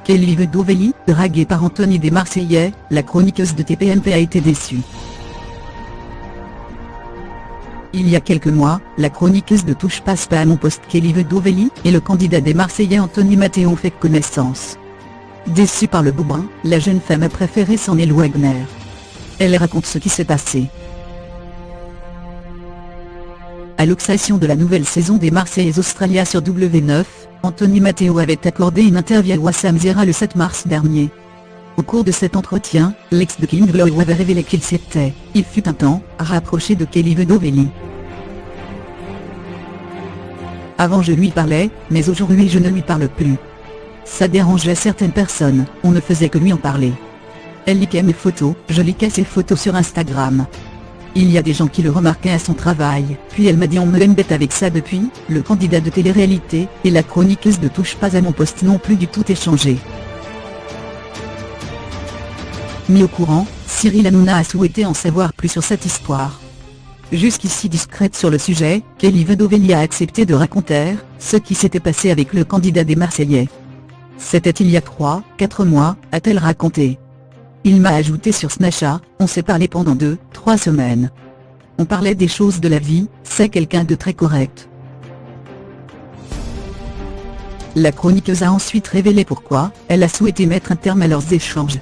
Kelly Vedovelli, draguée par Anthony des Marseillais, la chroniqueuse de TPMP a été déçue. Il y a quelques mois, la chroniqueuse de Touche passe pas à mon poste Kelly Vedovelli et le candidat des Marseillais Anthony Matteo ont fait connaissance. Déçue par le boubrin, la jeune femme a préféré s'en éloigner. Elle raconte ce qui s'est passé. À l'occasion de la nouvelle saison des Marseillais Australia sur W9, Anthony Matteo avait accordé une interview à Wissam Zira le 7 mars dernier. Au cours de cet entretien, l'ex de King Glow avait révélé qu'il s'était, il fut un temps, rapproché de Kelly Vedovelli. Avant je lui parlais, mais aujourd'hui je ne lui parle plus. Ça dérangeait certaines personnes, on ne faisait que lui en parler. Elle likait mes photos, je likais ses photos sur Instagram. Il y a des gens qui le remarquaient à son travail, puis elle m'a dit on me embête avec ça depuis, le candidat de télé-réalité, et la chroniqueuse de Touche pas à mon poste non plus du tout échangé. Mis au courant, Cyril Hanouna a souhaité en savoir plus sur cette histoire. Jusqu'ici discrète sur le sujet, Kelly Vedovelli a accepté de raconter ce qui s'était passé avec le candidat des Marseillais. C'était il y a 3-4 mois, a-t-elle raconté. Il m'a ajouté sur Snapchat, on s'est parlé pendant 2-3 semaines. On parlait des choses de la vie, c'est quelqu'un de très correct. La chroniqueuse a ensuite révélé pourquoi elle a souhaité mettre un terme à leurs échanges.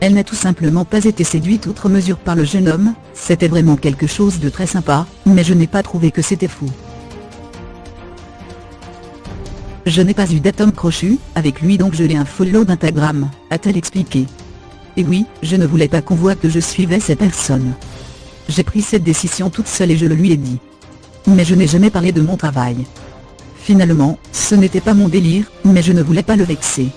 Elle n'a tout simplement pas été séduite outre mesure par le jeune homme, c'était vraiment quelque chose de très sympa, mais je n'ai pas trouvé que c'était fou. Je n'ai pas eu d'atome crochu avec lui donc je l'ai un follow d'Instagram, a-t-elle expliqué. Et oui, je ne voulais pas qu'on voie que je suivais cette personne. J'ai pris cette décision toute seule et je le lui ai dit. Mais je n'ai jamais parlé de mon travail. Finalement, ce n'était pas mon délire, mais je ne voulais pas le vexer.